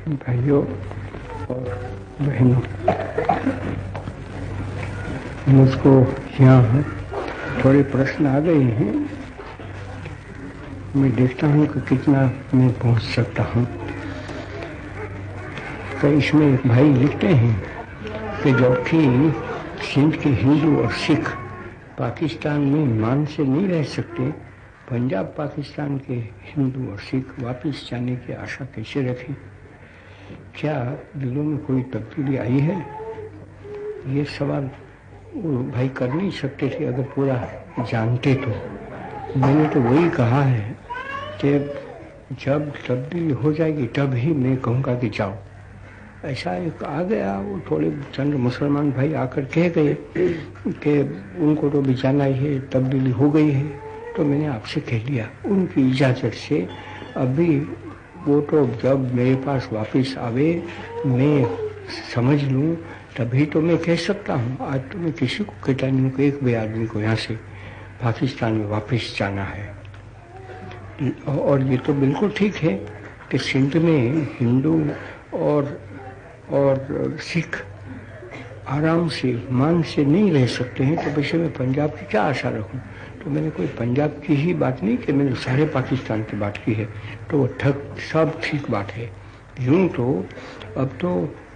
भाइयों और बहनों, मुझको यहाँ थोड़े प्रश्न आ गए हैं। मैं देखता हूँ कि कितना मैं पहुँच सकता हूँ। तो इसमें एक भाई लिखते हैं कि जबकि सिंध के हिंदू और सिख पाकिस्तान में मान से नहीं रह सकते, पंजाब पाकिस्तान के हिंदू और सिख वापस जाने की आशा कैसे रखें? क्या दिलों में कोई तब्दीली आई है? ये सवाल वो भाई कर नहीं सकते थे अगर पूरा जानते तो। मैंने तो वही कहा है कि जब तब्दीली हो जाएगी तब ही मैं कहूँगा कि जाओ। ऐसा एक आ गया, वो थोड़े चंद मुसलमान भाई आकर कह गए कि उनको तो भी जाना ही है, तब्दीली हो गई है। तो मैंने आपसे कह लिया उनकी इजाज़त से अभी वो तो जब मेरे पास वापस आवे मैं समझ लूँ तभी तो मैं कह सकता हूँ। आज तो मैं किसी को कहता नहीं हूँ कि एक भी आदमी को यहाँ से पाकिस्तान में वापस जाना है। और ये तो बिल्कुल ठीक है कि सिंध में हिंदू और सिख आराम से मान से नहीं रह सकते हैं, तो वैसे मैं पंजाब की क्या आशा रखूं? तो मैंने कोई पंजाब की ही बात नहीं कि मैंने सारे पाकिस्तान की बात की है, तो वो सब ठीक बात है। यूँ तो अब तो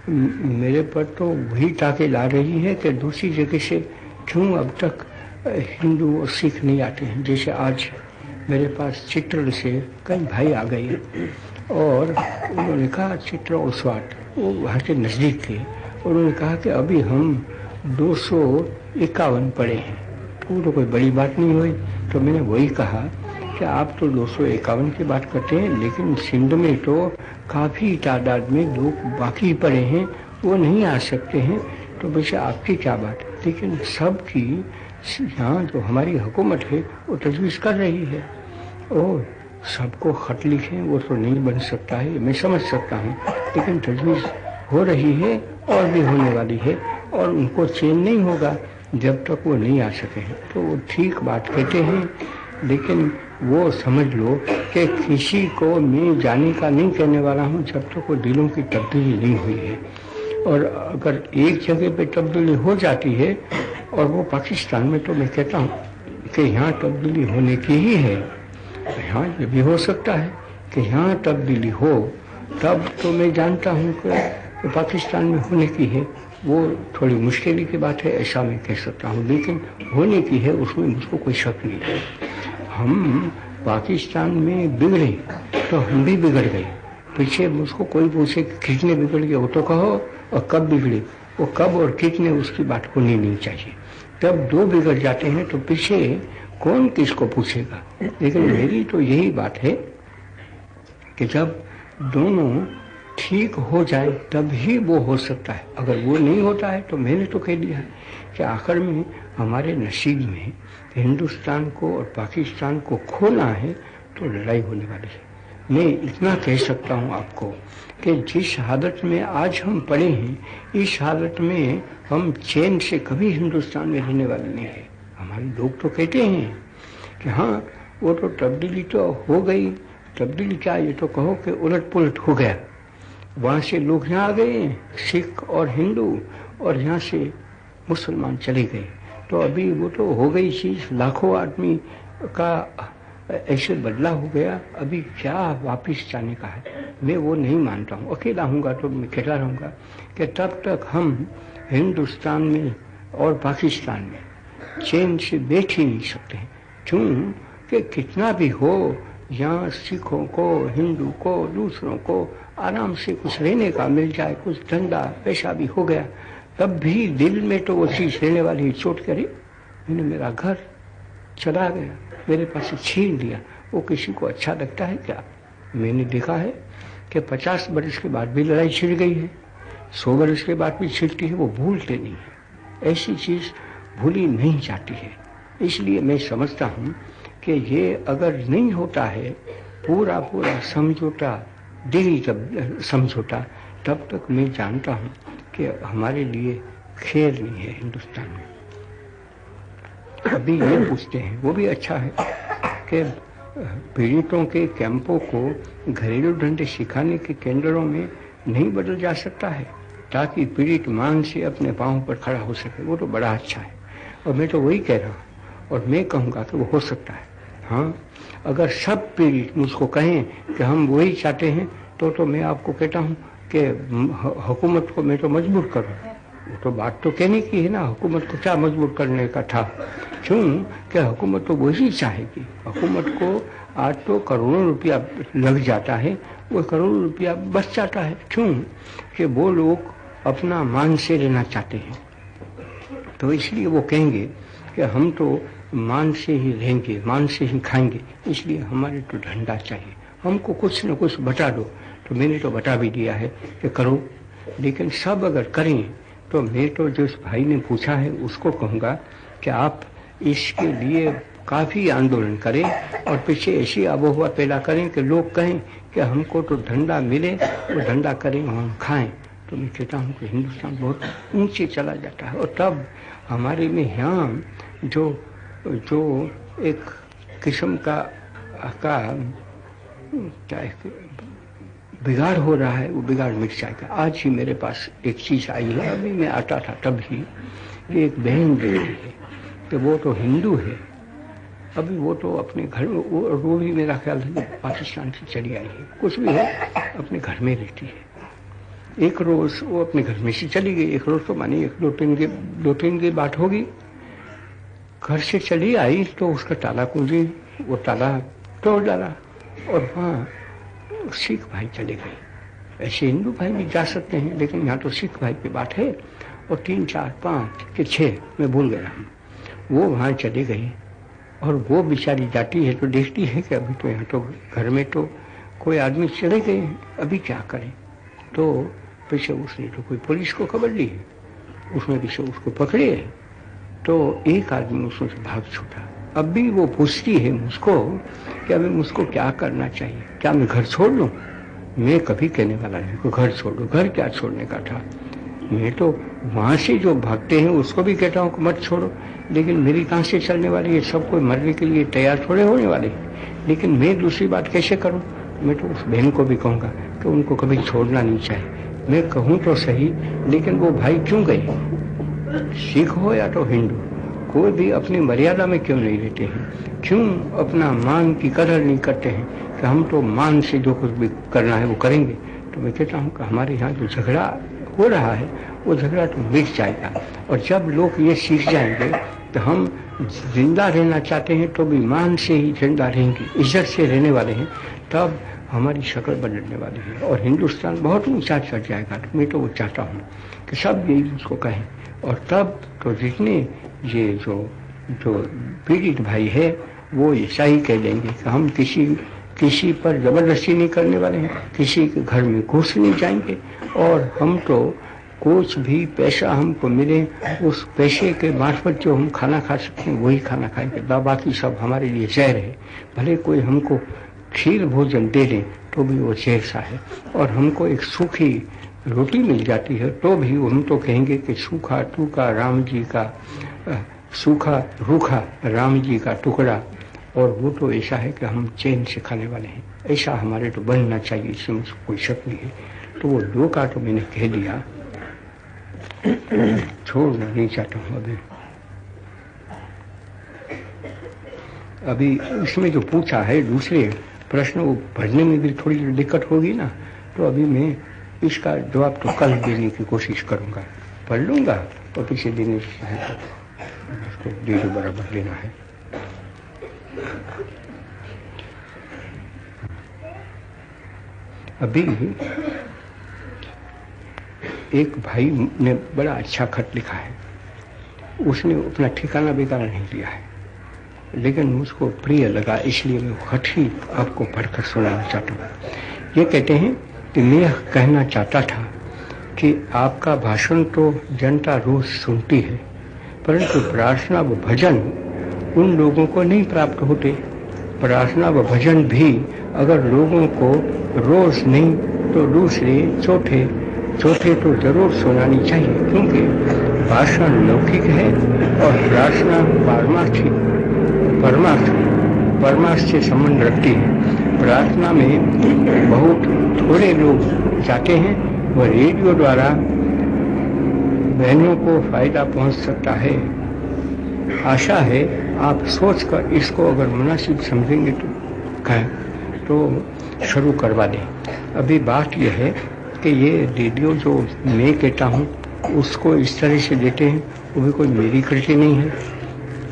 मेरे पर तो वही ताके ला रही है कि दूसरी जगह से क्यों अब तक हिंदू और सिख नहीं आते हैं। जैसे आज मेरे पास चित्र से कई भाई आ गए और उन्होंने कहा चित्र और स्वाट वो वहाँ के नज़दीक थे। उन्होंने कहा कि अभी हम 251 पढ़े हैं, वो तो कोई बड़ी बात नहीं हुई। तो मैंने वही कहा कि आप तो 251 की बात करते हैं, लेकिन सिंध में तो काफ़ी तादाद में लोग बाकी पढ़े हैं, वो नहीं आ सकते हैं। तो वैसे आपकी क्या बात है? लेकिन सबकी यहाँ जो हमारी हुकूमत है वो तजवीज़ कर रही है और सबको खत लिखें वो तो नहीं बन सकता है, मैं समझ सकता हूँ, लेकिन तजवीज़ हो रही है और भी होने वाली है और उनको चैन नहीं होगा जब तक वो नहीं आ सके हैं। तो वो ठीक बात कहते हैं, लेकिन वो समझ लो कि किसी को मैं जाने का नहीं कहने वाला हूँ जब तक वो दिलों की तब्दीली नहीं हुई है। और अगर एक जगह पे तब्दीली हो जाती है और वो पाकिस्तान में, तो मैं कहता हूँ कि यहाँ तब्दीली होने की ही है। यहाँ ये भी हो सकता है कि यहाँ तब्दीली हो, तब तो मैं जानता हूँ कि पाकिस्तान में होने की है। वो थोड़ी मुश्किल की बात है, ऐसा मैं कह सकता हूँ, लेकिन होने की है उसमें मुझको कोई शक नहीं है। हम पाकिस्तान में बिगड़े तो हम भी बिगड़ गए। पीछे मुझको कोई पूछे कि कितने बिगड़ गए, वो तो कहो, और कब बिगड़े, वो कब और कितने उसकी बात होनी नहीं चाहिए। तब दो बिगड़ जाते हैं तो पीछे कौन किसको पूछेगा? लेकिन मेरी तो यही बात है कि जब दोनों ठीक हो जाए तब ही वो हो सकता है। अगर वो नहीं होता है तो मैंने तो कह दिया है कि आखिर में हमारे नसीब में हिंदुस्तान को और पाकिस्तान को खोना है तो लड़ाई होने वाली है। मैं इतना कह सकता हूँ आपको कि जिस हालत में आज हम पड़े हैं, इस हालत में हम चैन से कभी हिंदुस्तान में रहने वाले नहीं है। हमारे लोग तो कहते हैं कि हाँ वो तो तब्दीली तो हो गई। तब्दीली क्या, ये तो कहो कि उलट पुलट हो गया। वहाँ से लोग यहाँ आ गए, सिख और हिंदू, और यहाँ से मुसलमान चले गए। तो अभी वो तो हो गई चीज़, लाखों आदमी का ऐसे बदला हो गया। अभी क्या वापस जाने का है? मैं वो नहीं मानता हूँ। अकेला हूँगा तो मैं कहता रहूँगा कि तब तक हम हिंदुस्तान में और पाकिस्तान में चैन से बैठ ही नहीं सकते हैं। क्यों कि कितना भी हो, यहाँ सिखों को, हिंदू को, दूसरों को आराम से कुछ रहने का मिल जाए, कुछ धंधा पैसा भी हो गया, तब भी दिल में तो वो चीज़ रहने वाली। चोट करे, मैंने मेरा घर चला गया, मेरे पास से छीन लिया, वो किसी को अच्छा लगता है क्या? मैंने देखा है कि 50 बरस के बाद भी लड़ाई छिड़ गई है, 100 बरस के बाद भी छिड़ती है, वो भूलते नहीं है। ऐसी चीज़ भूली नहीं जाती है। इसलिए मैं समझता हूँ कि ये अगर नहीं होता है पूरा पूरा समझौता, दिली समझौता, तब तक मैं जानता हूँ कि हमारे लिए खैर नहीं है हिंदुस्तान में। अभी ये पूछते हैं, वो भी अच्छा है कि पीड़ितों के कैंपों को घरेलू धंधे सिखाने के केंद्रों में नहीं बदल जा सकता है ताकि पीड़ित मान से अपने पांव पर खड़ा हो सके, वो तो बड़ा अच्छा है। और मैं तो वही कह रहा हूँ और मैं कहूँगा कि वो हो सकता है। हाँ, अगर सब पीड़ित मुझको कहें कि हम वही चाहते हैं तो मैं आपको कहता हूँ कि हुकूमत को मैं तो मजबूर करूँ। वो तो बात तो कहने की है ना, हुकूमत को क्या मजबूर करने का था। क्यों कि हुकूमत तो वही चाहेगी। हुकूमत को आज तो करोड़ों रुपया लग जाता है, वो करोड़ों रुपया बच जाता है। क्यों कि वो लोग अपना मान से लेना चाहते हैं, तो इसलिए वो कहेंगे कि हम तो मान से ही रहेंगे, मान से ही खाएंगे, इसलिए हमारे तो धंधा चाहिए, हमको कुछ न कुछ बता दो। तो मैंने तो बता भी दिया है कि करो, लेकिन सब अगर करें तो मैं तो जिस भाई ने पूछा है उसको कहूँगा कि आप इसके लिए काफ़ी आंदोलन करें और पीछे ऐसी आबोहवा पैदा करें कि लोग कहें कि हमको तो धंधा मिले, वो धंधा करें हम खाएं। तो मैं कहता हूँ कि हिंदुस्तान बहुत ऊंचे चला जाता है। और तब हमारे में यहाँ जो एक किस्म का बिगाड़ हो रहा है, वो बिगाड़ मिट जाएगा। आज ही मेरे पास एक चीज़ आई है, अभी मैं आता था तब ही, एक बहन बेटी है कि वो तो हिंदू है, अभी वो तो अपने घर में, वो भी मेरा ख्याल है पाकिस्तान से चली आई है, कुछ भी है, अपने घर में रहती है। एक रोज़ वो अपने घर में से चली गई, एक रोज़ तो मानी दो तीन की बात होगी, घर से चली आई तो उसका ताला कुंजी, वो ताला तोड़ डाला और वहाँ सिख भाई चले गए। ऐसे हिंदू भाई भी जा सकते हैं, लेकिन यहाँ तो सिख भाई की बात है। और 3 4 5 के 6 मैं भूल गया हूँ, वो वहाँ चले गए और वो बेचारी जाती है तो देखती है कि अभी तो यहाँ तो घर में तो कोई आदमी चले गए हैं, अभी क्या करें। तो पीछे उसने तो कोई पुलिस को खबर दी, उसने पीछे उसको पकड़े तो एक आदमी उसमें से भाग छूटा। अब भी वो पूछती है मुझको कि अभी मुझको क्या करना चाहिए, क्या मैं घर छोड़ दूँ। मैं कभी कहने वाला नहीं कि घर छोड़ दो, घर क्या छोड़ने का था। मैं तो वहाँ से जो भागते हैं उसको भी कहता हूँ कि मत छोड़ो, लेकिन मेरी कहाँ से चलने वाली है, सब कोई मरने के लिए तैयार थोड़े होने वाले। लेकिन मैं दूसरी बात कैसे करूँ। मैं तो उस बहन को भी कहूँगा कि उनको कभी छोड़ना नहीं चाहिए। मैं कहूँ तो सही, लेकिन वो भाई क्यों गए, सिख हो या तो हिंदू, कोई भी अपनी मर्यादा में क्यों नहीं रहते हैं, क्यों अपना मान की कदर नहीं करते हैं कि हम तो मान से जो कुछ भी करना है वो करेंगे। तो मैं कहता हूँ कि हमारे यहाँ जो झगड़ा हो रहा है वो झगड़ा तो मिट जाएगा। और जब लोग ये सीख जाएंगे तो हम जिंदा रहना चाहते हैं तो भी मान से ही जिंदा रहेंगे, इज्जत से रहने वाले हैं, तब हमारी शक्ल बदलने वाली है और हिंदुस्तान बहुत ऊंचा चढ़ जाएगा। तो मैं तो वो चाहता हूँ कि सब यही उसको कहें। और तब तो जितने ये जो पीड़ित भाई है वो ऐसा ही कह देंगे कि हम किसी पर जबरदस्ती नहीं करने वाले हैं, किसी के घर में घुस नहीं जाएंगे, और हम तो कुछ भी पैसा हमको मिले उस पैसे के मार्फत जो हम खाना खा सकते हैं वही खाना खाएंगे, बाकी सब हमारे लिए जहर है। भले कोई हमको खीर भोजन दे दे तो भी वो जहर सा है, और हमको एक सूखी रोटी मिल जाती है तो भी हम तो कहेंगे कि सूखा टूका राम जी का, सूखा रूखा राम जी का टुकड़ा, और वो तो ऐसा है कि हम चैन से खाने वाले हैं। ऐसा हमारे तो बनना चाहिए, इसमें मुझको कोई शक नहीं है। तो वो दो का तो मैंने कह दिया, छोड़ना नहीं चाहता हूँ। अभी इसमें जो पूछा है दूसरे प्रश्न, वो पढ़ने में भी थोड़ी दिक्कत होगी ना, तो अभी मैं इसका जवाब तो कल देने की कोशिश करूँगा, पढ़ लूँगा और किसी दिन उसको डेढ़ बराबर लेना है। अभी एक भाई ने बड़ा अच्छा खत लिखा है, उसने अपना ठिकाना बेकारा नहीं दिया है, लेकिन मुझको प्रिय लगा, इसलिए मैं वो खत ही आपको पढ़कर सुनाना चाहता हूँ। ये कहते हैं कि मैं कहना चाहता था कि आपका भाषण तो जनता रोज सुनती है, परंतु प्रार्थना व भजन उन लोगों को नहीं प्राप्त होते। प्रार्थना व भजन भी अगर लोगों को रोज नहीं तो दूसरे चौथे तो जरूर सुनानी चाहिए, क्योंकि भाषण लौकिक है और प्रार्थना परमार्थ से संबंध रखती है। प्रार्थना में बहुत थोड़े लोग जाते हैं वह रेडियो द्वारा बहनों को फायदा पहुंच सकता है। आशा है आप सोचकर इसको अगर मुनासिब समझेंगे तो शुरू करवा दें। अभी बात यह है कि ये रेडियो जो मैं कहता हूँ उसको इस तरह से देते हैं, वो भी कोई मेरी कृति नहीं है।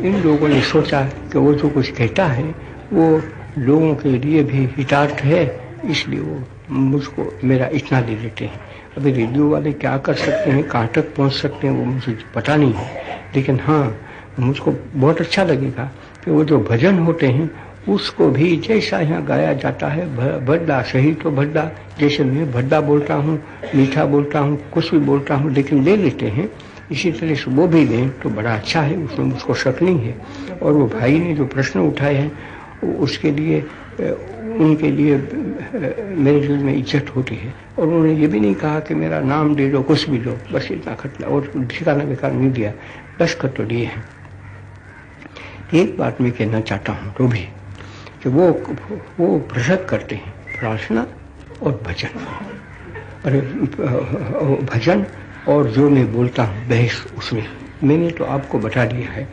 इन लोगों ने सोचा कि वो जो कुछ कहता है वो लोगों के लिए भी हितार्थ है, इसलिए वो मुझको मेरा इतना दे देते हैं। अभी रेडियो वाले क्या कर सकते हैं, कहाँ तक पहुँच सकते हैं, वो मुझे पता नहीं है। लेकिन हाँ, मुझको बहुत अच्छा लगेगा कि वो जो भजन होते हैं उसको भी जैसा यहाँ गाया जाता है, भड्डा सही तो भड्डा, जैसे मैं भड्डा बोलता हूँ, मीठा बोलता हूँ, कुछ भी बोलता हूँ, लेकिन ले लेते हैं, इसी तरह से वो भी लें तो बड़ा अच्छा है, उसमें मुझको शक नहीं है। और वो भाई ने जो प्रश्न उठाए हैं उसके लिए उनके लिए मेरे दिल में इज्जत होती है। और उन्होंने ये भी नहीं कहा कि मेरा नाम दे दो, कुछ भी दो, बस इतना खतला, और ठिकाना बेकार नहीं दिया, दस्तखत तो दिए हैं। एक बात मैं कहना चाहता हूँ तो भी कि वो पृथक करते हैं प्रार्थना और भजन। अरे भजन और जो मैं बोलता हूँ बहस, उसमें मैंने तो आपको बता दिया है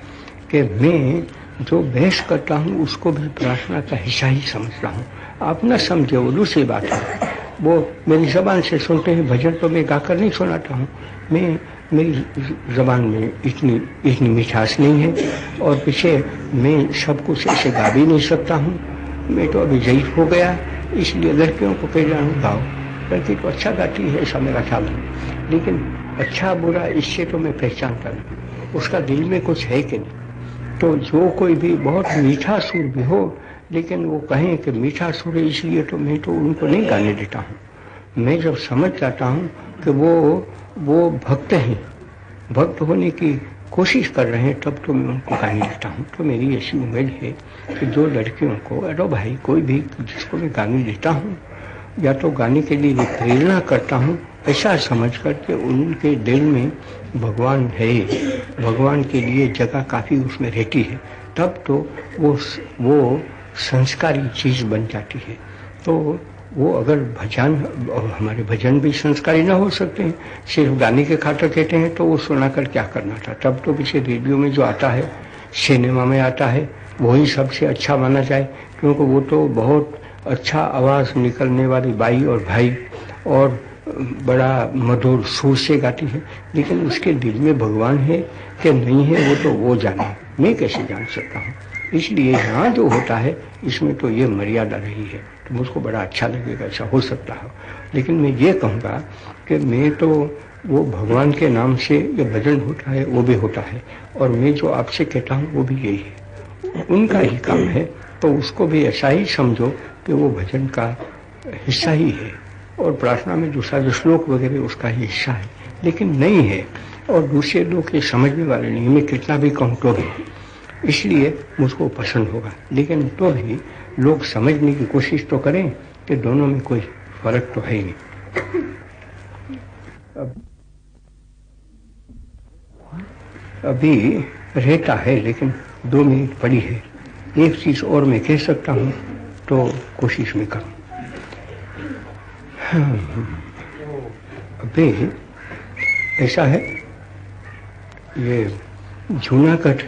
कि मैं जो बहस करता हूँ उसको भी प्रार्थना का हिस्सा ही समझता हूँ। आप न समझे वो दूसरी बात है, वो मेरी ज़बान से सुनते हैं। भजन तो मैं गाकर नहीं सुनाता हूँ, मेरी ज़बान में इतनी मिठास नहीं है, और पीछे मैं सब कुछ ऐसे गा भी नहीं सकता हूँ। मैं तो अभी ज़ईफ़ हो गया, इसलिए लड़कियों को कह रहा हूँ गाओ, लड़की तो अच्छा गाती है ऐसा मेरा ख्याल है, लेकिन अच्छा बुरा इससे तो मैं पहचानता नहीं, उसका दिल में कुछ है कि नहीं। तो जो कोई भी बहुत मीठा सुर भी हो, लेकिन वो कहें कि मीठा सुर है इसलिए तो मैं तो उनको नहीं गाने देता हूँ। मैं जब समझ जाता हूँ कि वो भक्त हैं, भक्त होने की कोशिश कर रहे हैं, तब तो मैं उनको गाने देता हूँ। तो मेरी ऐसी उम्मीद है कि जो लड़कियों को, अरे भाई कोई भी जिसको मैं गाने देता हूँ या तो गाने के लिए प्रेरणा करता हूँ, ऐसा समझ कर के उनके दिल में भगवान है, भगवान के लिए जगह काफ़ी उसमें रहती है, तब तो वो संस्कारी चीज़ बन जाती है। तो वो अगर भजन, हमारे भजन भी संस्कारी ना हो सकते हैं, सिर्फ गाने के खातर कहते हैं, तो वो सुनाकर क्या करना था। तब तो पीछे रेडियो में जो आता है, सिनेमा में आता है, वही सबसे अच्छा माना जाए, क्योंकि वो तो बहुत अच्छा आवाज़ निकलने वाली बाई और भाई और बड़ा मधुर सुर से गाती है, लेकिन उसके दिल में भगवान है कि नहीं है वो तो वो जाने, मैं कैसे जान सकता हूँ। इसलिए यहाँ जो होता है इसमें तो ये मर्यादा रही है, तो मुझको बड़ा अच्छा लगेगा, ऐसा हो सकता है। लेकिन मैं ये कहूँगा कि मैं तो वो भगवान के नाम से ये भजन होता है वो भी होता है, और मैं जो आपसे कहता हूँ वो भी यही है, उनका ही काम है, तो उसको भी ऐसा ही समझो कि वो भजन का हिस्सा ही है, और प्रार्थना में दूसरा जो श्लोक वगैरह उसका ही हिस्सा है, लेकिन नहीं है, और दूसरे लोग ये समझने वाले नहीं। मैं कितना भी कहूँ तो भी, इसलिए मुझको पसंद होगा, लेकिन तो भी लोग समझने की कोशिश तो करें कि दोनों में कोई फर्क तो है ही नहीं। अभी रहता है, लेकिन 2 मिनट पड़ी है। एक चीज़ और मैं कह सकता हूँ तो कोशिश में करूँ। अभी ऐसा है, ये जूनागढ़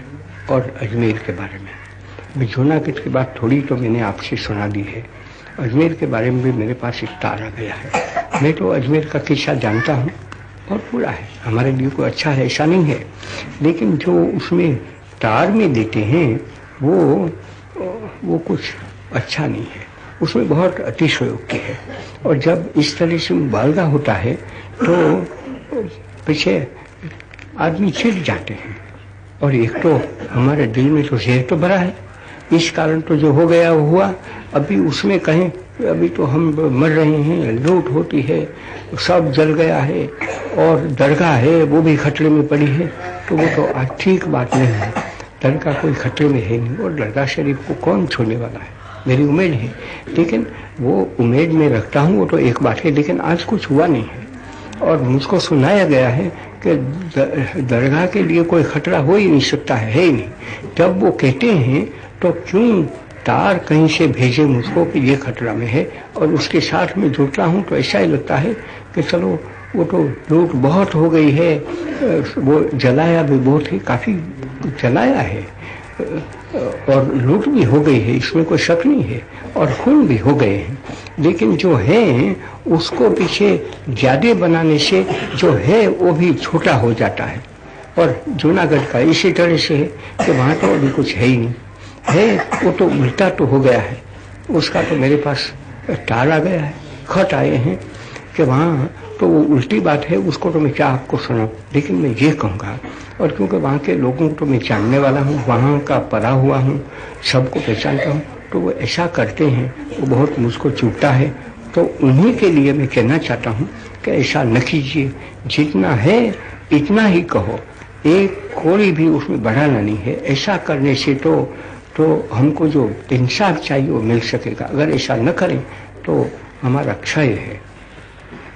और अजमेर के बारे में, जूनागढ़ की बात थोड़ी तो मैंने आपसे सुना दी है, अजमेर के बारे में भी मेरे पास एक तार आ गया है। मैं तो अजमेर का किस्सा जानता हूँ और पूरा है, हमारे लिए कोई अच्छा है ऐसा नहीं है, लेकिन जो उसमें तार में देते हैं वो कुछ अच्छा नहीं है, उसमें बहुत अतिशयोक्ति है। और जब इस तरह से मुबालगा होता है तो पीछे आदमी चिढ़ जाते हैं, और एक तो हमारे दिल में तो जहर तो भरा है, इस कारण तो जो हो गया वो हुआ। अभी उसमें कहें अभी तो हम मर रहे हैं, लूट होती है, सब जल गया है, और दरगाह है वो भी खतरे में पड़ी है, तो वो तो ठीक बात नहीं है। दरगाह कोई खतरे में है नहीं, और दरगाह शरीफ को कौन छोड़ने वाला है, मेरी उम्मीद है। लेकिन वो उम्मीद में रखता हूँ, वो तो एक बात है, लेकिन आज कुछ हुआ नहीं है, और मुझको सुनाया गया है कि दरगाह के लिए कोई खतरा हो ही नहीं सकता है ही नहीं। जब वो कहते हैं तो क्यों तार कहीं से भेजे मुझको कि ये खतरा में है, और उसके साथ में जुड़ता हूँ तो ऐसा ही लगता है कि चलो वो तो लूट बहुत हो गई है, वो जलाया भी बहुत ही, काफ़ी जलाया है और लूट भी हो गई है, इसमें कोई शक नहीं है, और खून भी हो गए हैं, लेकिन जो है उसको पीछे ज़्यादा बनाने से जो है वो भी छोटा हो जाता है। और जूनागढ़ का इसी तरह से है कि वहाँ तो अभी कुछ है ही नहीं है, वो तो उल्टा तो हो गया है, उसका तो मेरे पास तार आ गया है, खत आए हैं कि वहाँ तो वो उल्टी बात है, उसको तो मैं क्या आपको सुनाऊं, लेकिन मैं ये कहूँगा, और क्योंकि वहाँ के लोगों को तो मैं जानने वाला हूँ, वहाँ का पढ़ा हुआ हूँ, सबको पहचानता हूँ, तो वो ऐसा करते हैं, वो बहुत मुझको चुभता है। तो उन्हीं के लिए मैं कहना चाहता हूँ कि ऐसा न कीजिए, जितना है इतना ही कहो, एक कोई भी उसमें बढ़ाना नहीं है। ऐसा करने से तो हमको जो इंसाफ चाहिए वो मिल सकेगा, अगर ऐसा न करें तो हमारा क्षय है।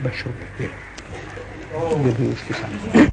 बस हो गया, ये भी उसके साथ।